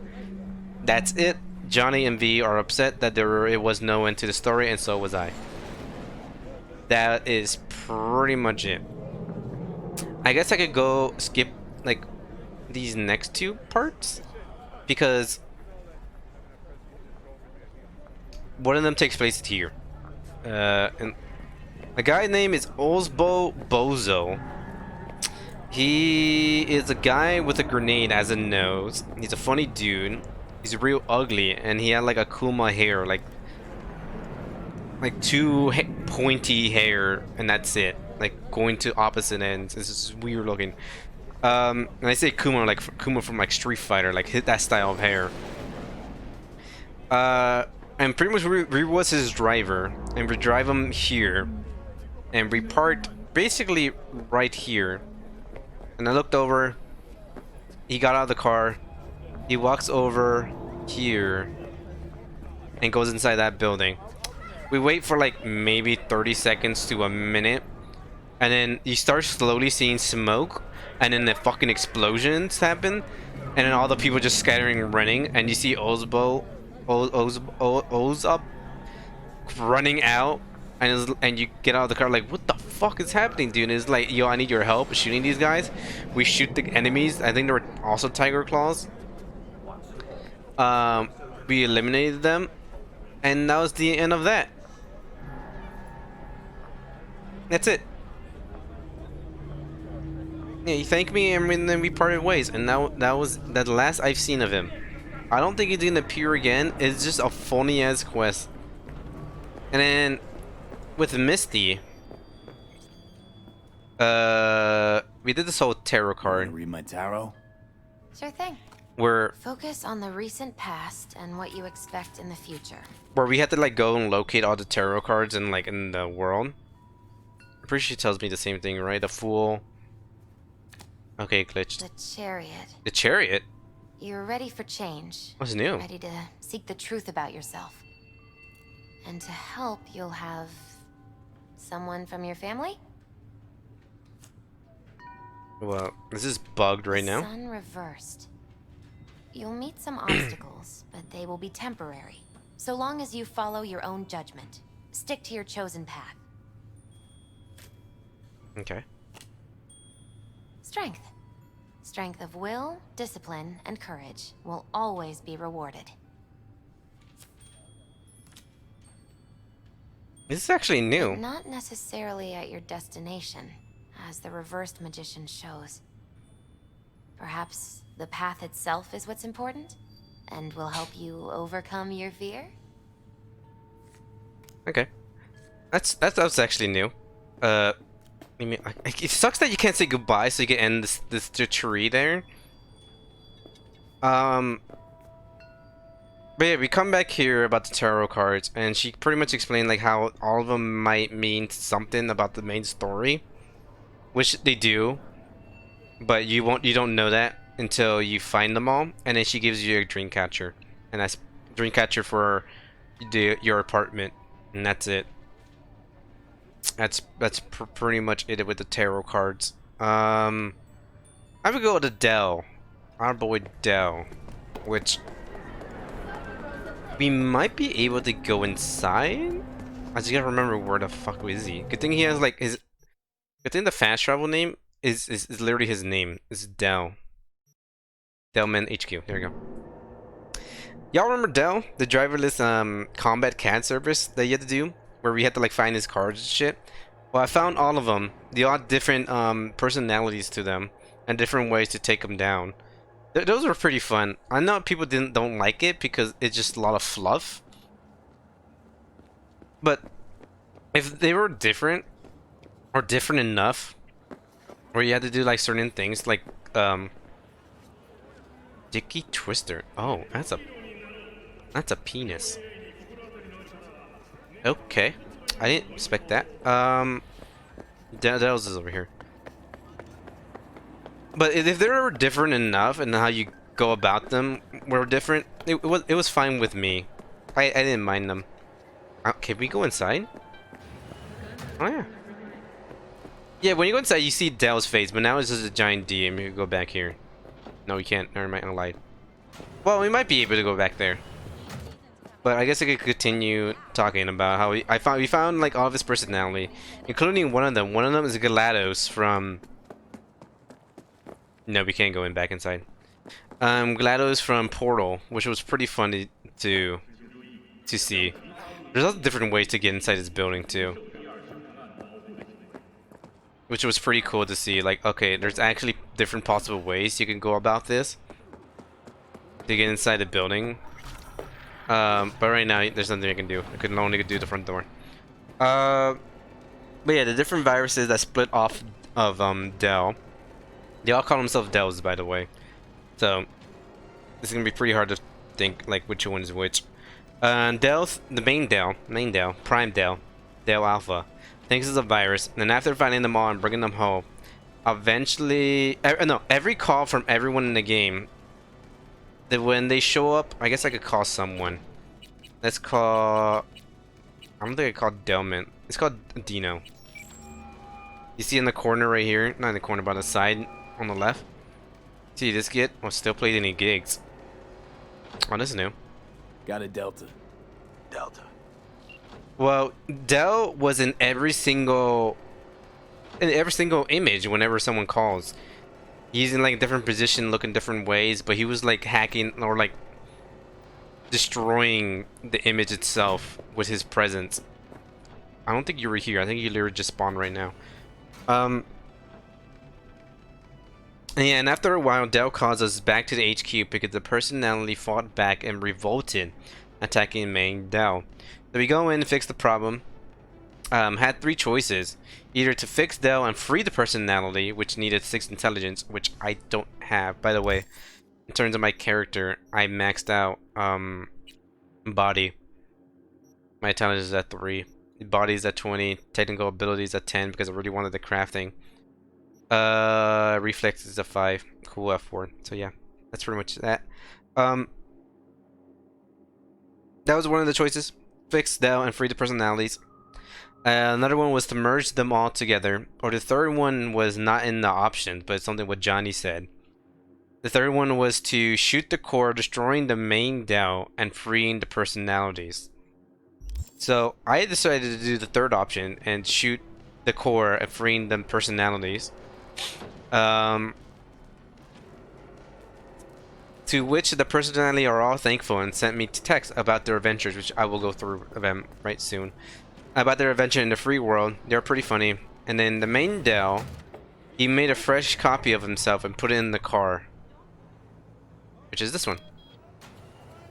That's it. Johnny and V are upset that it was no end to the story, and so was I. That is pretty much it. I guess I could go skip like these next two parts because one of them takes place here. And the guy's name is Osbo Bozo. He is a guy with a grenade as a nose. He's a funny dude. He's real ugly, and he had like a Kuma hair, like two pointy hair, and that's it. Like going to opposite ends. This is weird looking. And I say Kuma like Kuma from like Street Fighter, like hit that style of hair. And pretty much we was his driver, and we drive him here, and we parked basically right here. And I looked over. He got out of the car. He walks over here and goes inside that building. We wait for like maybe 30 seconds to a minute, and then you start slowly seeing smoke, and then the fucking explosions happen, and then all the people just scattering and running, and you see Ozbo up running out, and you get out of the car like, what the fuck is happening, dude? And it's like, yo, I need your help shooting these guys. We shoot the enemies. I think there were also tiger claws. We eliminated them, and that was the end of that. That's it. Yeah, he thanked me, and then we parted ways, and that was the last I've seen of him. I don't think he's gonna appear again. It's just a phony ass quest. And then with Misty, we did this whole tarot card Read my tarot? Sure thing. where Focus on the recent past and what you expect in the future. we had to like go and locate all the tarot cards in like in the world. I'm pretty sure she tells me the same thing, right? The Fool. Okay, glitched. The Chariot. The Chariot? You're ready for change. What's new? Ready to seek the truth about yourself. And to help, you'll have someone from your family? Well, this is bugged right now. Sun reversed. You'll meet some obstacles, but they will be temporary. So long as you follow your own judgment. Stick to your chosen path. Okay. Strength. Strength of will, discipline, and courage will always be rewarded. This is actually new. Not necessarily at your destination, as the reversed magician shows. Perhaps the path itself is what's important, and will help you overcome your fear? Okay. That's actually new. I mean, it sucks that you can't say goodbye, so you can end this tree there. But yeah, we come back here about the tarot cards, and she pretty much explained like how all of them might mean something about the main story, which they do, but you don't know that until you find them all, and then she gives you a dream catcher, and that's dream catcher for your apartment, and that's it. That's pretty much it with the tarot cards. I would go to Dell, our boy Dell, which we might be able to go inside. I just gotta remember where the fuck is he. Good thing he has like his. Good thing the fast travel name is literally his name. It's Dell. Dellman HQ. There we go. Y'all remember Dell, the driverless combat CAD service that you had to do, where we had to like find his cards and shit? Well, I found all of them. They all had different personalities to them and different ways to take them down. Those were pretty fun. I know people don't like it because it's just a lot of fluff. But If they were different or different enough, where you had to do like certain things, like Dicky Twister. Oh, that's a penis. Okay, I didn't expect that. Dells is over here. But if they were different enough and how you go about them were different, it was fine with me. I didn't mind them. Can we go inside? Oh yeah. Yeah, when you go inside, you see Dell's face, but now it's just a giant D. And we go back here. No, we can't. Never mind. I lied. Well, we might be able to go back there. But I guess I could continue talking about how we found like all of his personality, including one of them. One of them is GLaDOS from. No, we can't go in back inside. GLaDOS from Portal, which was pretty fun to see. There's lots of different ways to get inside this building too, which was pretty cool to see. Like, okay, there's actually different possible ways you can go about this to get inside the building. But right now, there's nothing I can do. I can only do the front door. But yeah, the different viruses that split off of Dell. They all call themselves Dells, by the way. So it's gonna be pretty hard to think like which one is which. Dell's the main Dell, Prime Dell, Dell Alpha. Thinks it's a virus. And then after finding them all and bringing them home, eventually, every call from everyone in the game. That when they show up, I guess I could call someone. Let's call. I don't think I called Delman. It's called Dino. You see in the corner right here, not in the corner, but on the side on the left. See this kid? Oh, still played any gigs. Oh, this is new. Got a Delta. Delta. Well, Dell was in every single image whenever someone calls. He's in like a different position, looking different ways, but he was like hacking or like destroying the image itself with his presence. I don't think you were here. I think you literally just spawned right now. Yeah, and after a while, Dell calls us back to the HQ because the personality fought back and revolted, attacking main Dell. So we go in and fix the problem. Had three choices. Either to fix Dell and free the personality, which needed 6 intelligence, which I don't have. By the way, in terms of my character, I maxed out body. My intelligence is at 3. Body is at 20. Technical abilities at 10 because I really wanted the crafting. Reflex is a 5. Cool F4. So yeah, that's pretty much that. That was one of the choices. Fix Dell and free the personalities. Another one was to merge them all together. Or the third one was not in the options, but it's something what Johnny said. The third one was to shoot the core, destroying the main Dell and freeing the personalities. So I decided to do the third option and shoot the core and freeing the personalities. To which the personality are all thankful and sent me text about their adventures, which I will go through them right soon. About their adventure in the free world. They're pretty funny. And then the main Dell, he made a fresh copy of himself and put it in the car, which is this one.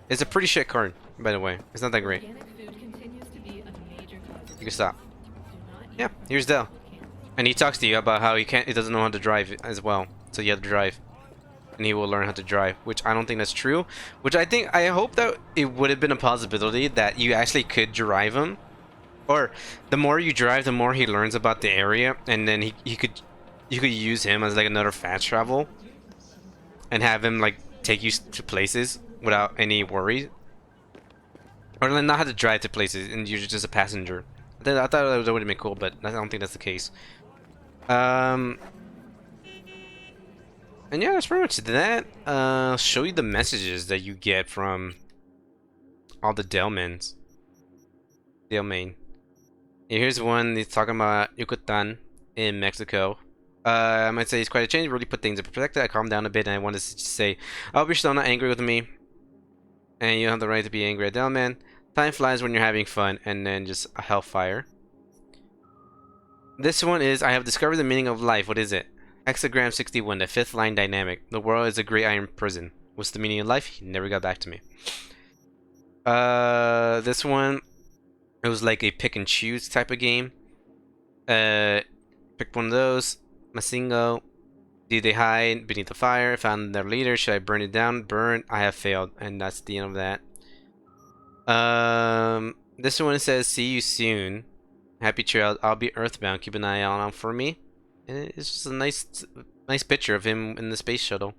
It's a pretty shit card, by the way. It's not that great. You can stop. Yeah, here's Dell. And he talks to you about how he doesn't know how to drive as well. So you have to drive. And he will learn how to drive, which I don't think that's true. Which I hope that it would have been a possibility that you actually could drive him. Or the more you drive, the more he learns about the area, and then you could use him as like another fast travel, and have him like take you to places without any worry, or like not have to drive to places and you're just a passenger. I thought that would have been cool, but I don't think that's the case. And yeah, that's pretty much that. Show you the messages that you get from all the Delmans. Delmain. Here's one. He's talking about Yucatan in Mexico. I might say it's quite a change. Really put things in perspective. I calmed down a bit, and I wanted to just say, I hope you're still not angry with me, and you have the right to be angry at Delman. Time flies when you're having fun, and then just a hellfire. This one is, I have discovered the meaning of life. What is it? Hexagram 61, the 5th line dynamic. The world is a great iron prison. What's the meaning of life? He never got back to me. This one It was like a pick and choose type of game. Pick one of those. Masingo. Did they hide beneath the fire? Found their leader. Should I burn it down? Burn. I have failed, and that's the end of that. This one says, "See you soon. Happy trails. I'll be earthbound. Keep an eye out for me." And it's just a nice picture of him in the space shuttle.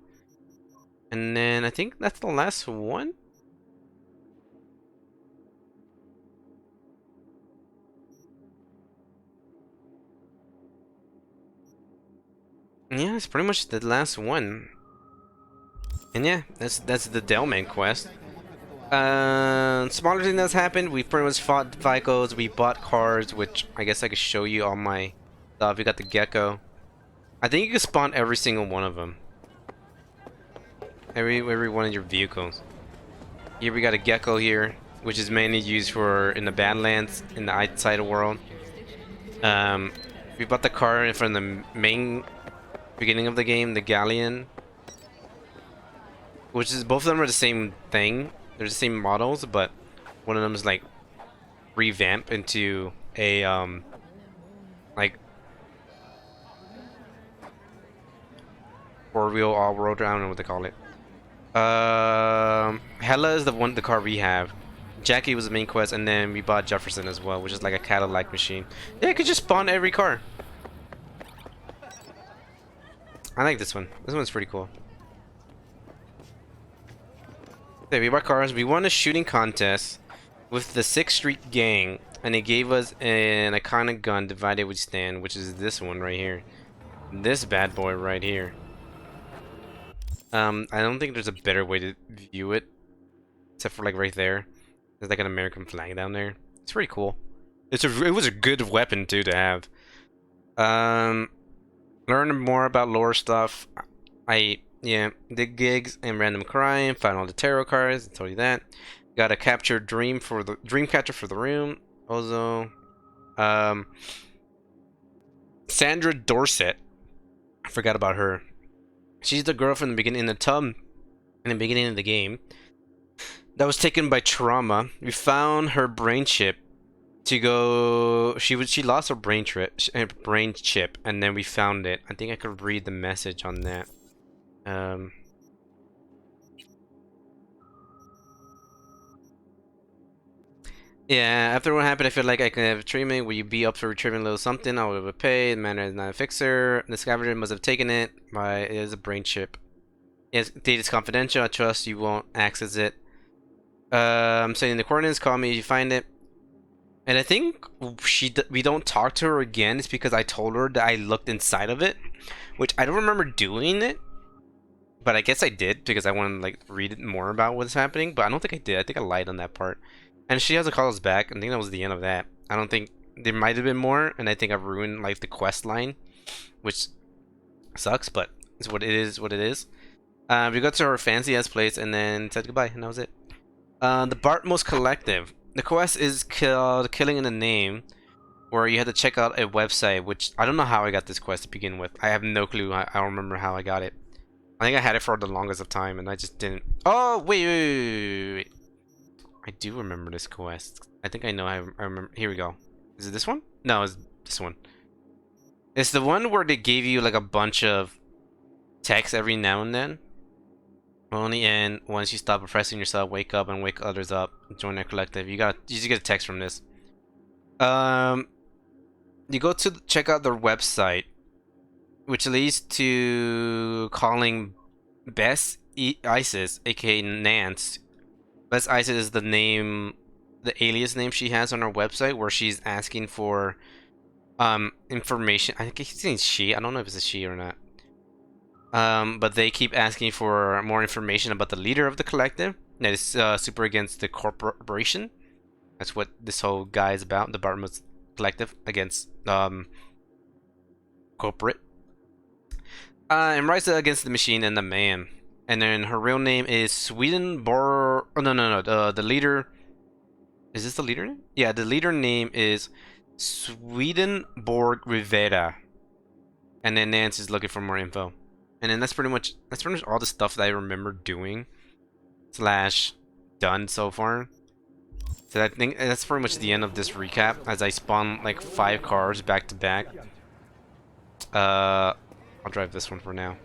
And then I think that's the last one. Yeah, it's pretty much the last one. And yeah, that's the Delman quest. Smaller thing that's happened, we pretty much fought Vicos, we bought cars, which I guess I could show you all my stuff. We got the gecko. I think you can spawn every single one of them. Every one of your vehicles. Here we got a gecko here, which is mainly used for in the Badlands, in the outside world. We bought the car from the main beginning of the game, the Galleon, which is both of them are the same thing. They're the same models, but one of them is like revamped into a like four-wheel all-road. I don't know what they call it. Hella is the car we have. Jackie was the main quest, and then we bought Jefferson as well, which is like a Cadillac machine. Yeah, you could just spawn every car. I like this one. This one's pretty cool. Okay, we bought cars. We won a shooting contest with the 6th Street Gang, and they gave us an iconic gun, Divided We Stand, which is this one right here. This bad boy right here. I don't think there's a better way to view it, except for like right there. There's like an American flag down there. It's pretty cool. It was a good weapon too to have. Learn more about lore stuff. Yeah, did gigs and random crime. Found all the tarot cards. I told you that. Got a capture dream catcher for the room. Also, Sandra Dorset. I forgot about her. She's the girl from the beginning in the tub in the beginning of the game that was taken by trauma. We found her brain chip to go. She lost her brain chip, and then we found it. I think I could read the message on that. Yeah, after what happened, I feel like I could have treatment. Will you be up for retrieving a little something? I would have paid. The man is not a fixer. The scavenger must have taken it. It is a brain chip. Yes, data is confidential. I trust you won't access it. I'm sending the coordinates. Call me if you find it. And I think we don't talk to her again. It's because I told her that I looked inside of it, which I don't remember doing it. But I guess I did because I want to like read more about what's happening. But I don't think I did. I think I lied on that part. And she has to call us back. I think that was the end of that. I don't think there might have been more, and I think I've ruined like the quest line, which sucks, but it's what it is. What it is. We got to her fancy ass place and then said goodbye, and that was it. The Bartmost Collective. The quest is called Killing in the Name, where you had to check out a website, which I don't know how I got this quest to begin with. I have no clue. I don't remember how I got it. I think I had it for the longest of time, and I just didn't. Oh wait. I do remember this quest. I think I know. I remember. Here we go. Is it this one? No, it's this one. It's the one where they gave you like a bunch of text every now and then. Only end once you stop oppressing yourself, wake up and wake others up. Join their collective. You just get a text from this. You go to check out their website, which leads to calling Best Isis, aka Nance. Best Isis is the name, the alias name she has on her website, where she's asking for information. I think it's saying she. I don't know if it's a she or not. But they keep asking for more information about the leader of the collective that is super against the corporation. That's what this whole guy is about. The Bartmost Collective against corporate. And rise against the machine and the man. And then her real name is Swedenborg. Oh no. The leader. Is this the leader name? Yeah, the leader name is Swedenborg Rivera. And then Nance is looking for more info. And then that's pretty much all the stuff that I remember doing / done so far. So I think that's pretty much the end of this recap, as I spawn like 5 cars back to back. I'll drive this one for now.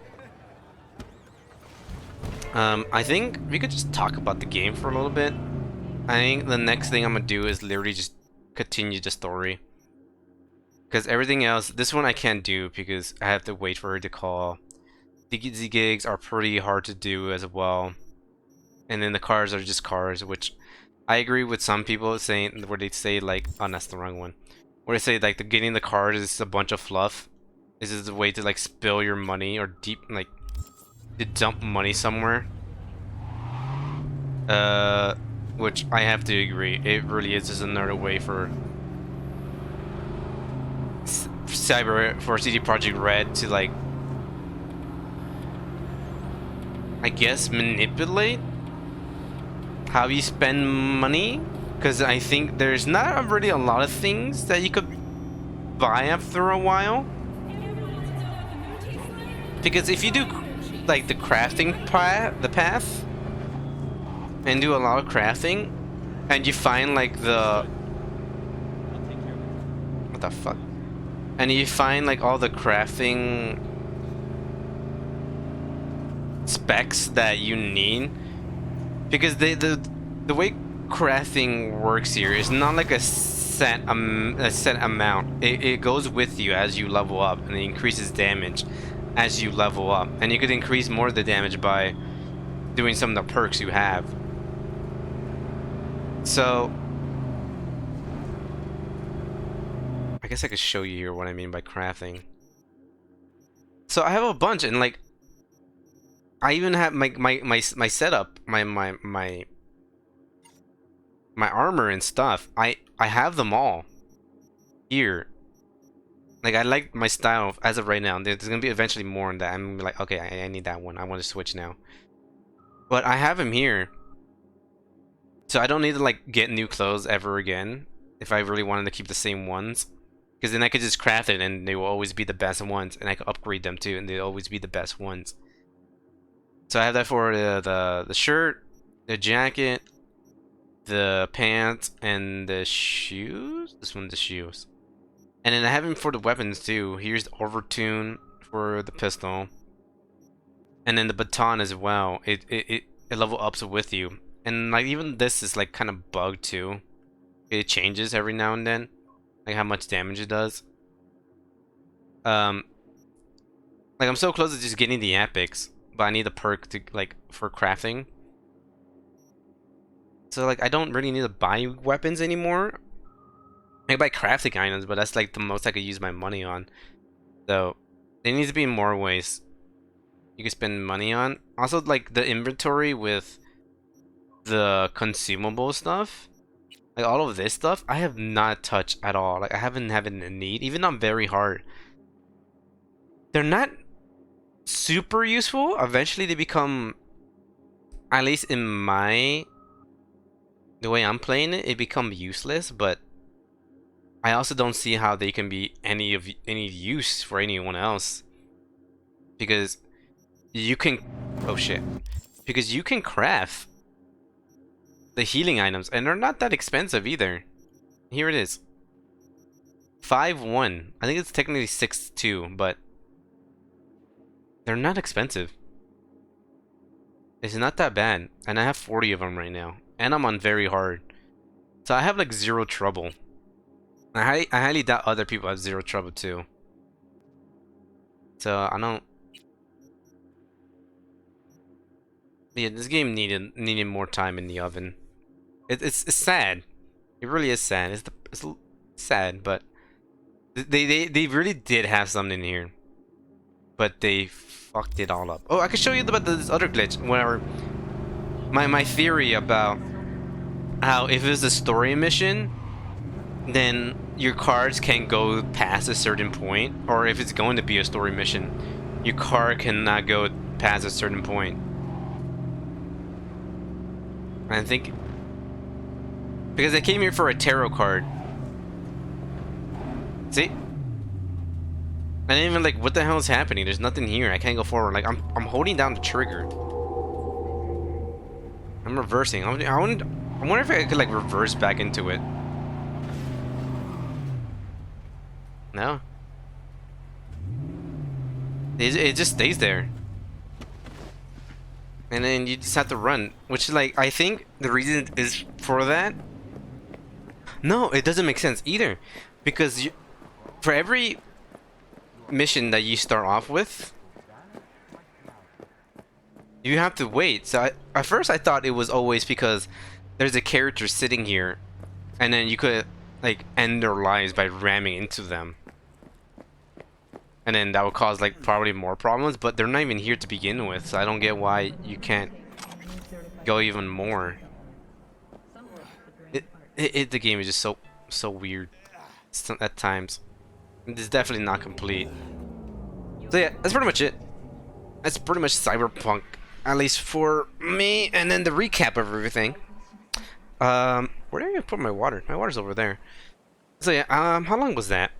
I think we could just talk about the game for a little bit. I think the next thing I'm gonna do is literally just continue the story. Because everything else, this one I can't do because I have to wait for her to call. The gigs are pretty hard to do as well. And then the cars are just cars, which I agree with some people saying, where they say like, oh, that's the wrong one. Where they say like getting the cars is a bunch of fluff. This is a way to like spill your money or to dump money somewhere. Which I have to agree. It really is just another way for CD Projekt Red to like, I guess, manipulate how you spend money. Because I think there's not really a lot of things that you could buy after a while. Because if you do like the crafting path and do a lot of crafting, and you find like what the fuck? And you find like all the crafting specs that you need, because the way crafting works here is not like a set amount. It goes with you as you level up, and it increases damage as you level up, and you could increase more of the damage by doing some of the perks you have. So I guess I could show you here what I mean by crafting. So I have a bunch, and like I even have my setup, my armor and stuff. I have them all here. Like, I like my style as of right now. There's gonna be eventually more on that. I'm gonna be like, okay, I need that one. I want to switch now. But I have him here, so I don't need to like get new clothes ever again if I really wanted to keep the same ones. Because then I could just craft it, and they will always be the best ones, and I could upgrade them too, and they'll always be the best ones. So I have that for the shirt, the jacket, the pants, and the shoes. This one, the shoes. And then I have him for the weapons too. Here's the overtune for the pistol, and then the baton as well. It level ups with you, and like even this is like kind of bugged too. It changes every now and then, like how much damage it does. Like I'm so close to just getting the epics, but I need a perk to like for crafting. So like I don't really need to buy weapons anymore. I buy crafting items, but that's like the most I could use my money on. So there needs to be more ways you can spend money on. Also, like the inventory with the consumable stuff, like all of this stuff, I have not touched at all. Like I haven't had a need, even on very hard. They're not super useful. Eventually, they become, at least in the way I'm playing it, it becomes useless. But I also don't see how they can be any use for anyone else, because you can, oh shit, because you can craft the healing items, and they're not that expensive either. Here it is, 5-1. I think it's technically 6-2, but they're not expensive. It's not that bad, and I have 40 of them right now, and I'm on very hard, so I have like zero trouble. I highly doubt other people have zero trouble too. So I don't. Yeah, this game needed more time in the oven. It's sad. It really is sad. It's sad, but they really did have something in here, but they fucked it all up. Oh, I can show you about this other glitch. Whenever my theory about how if it's a story mission, then your cards can't go past a certain point, or if it's going to be a story mission, your card cannot go past a certain point. And I think because I came here for a tarot card. See? I didn't even like, what the hell is happening? There's nothing here. I can't go forward. Like I'm holding down the trigger. I'm reversing. I I wonder if I could like reverse back into it. No. It just stays there. And then you just have to run, which like I think the reason is for that. No, it doesn't make sense either, because for every mission that you start off with, you have to wait. So at first I thought it was always because there's a character sitting here, and then you could like end their lives by ramming into them. And then that would cause like probably more problems, but they're not even here to begin with, so I don't get why you can't go even more. The game is just so weird at times. It's definitely not complete. So yeah, that's pretty much it. That's pretty much Cyberpunk, at least for me. And then the recap of everything. Where did I put my water? My water's over there. So yeah, how long was that?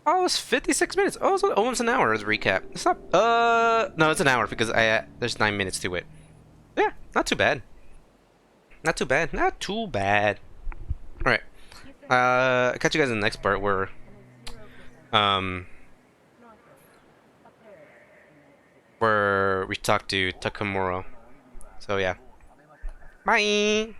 Oh, it was 56 minutes. Oh, it's almost an hour as a recap. It's not. No, it's an hour because there's 9 minutes to it. Yeah, not too bad. Not too bad. Not too bad. All right. I'll catch you guys in the next part where, where we talk to Takamura. So yeah. Bye.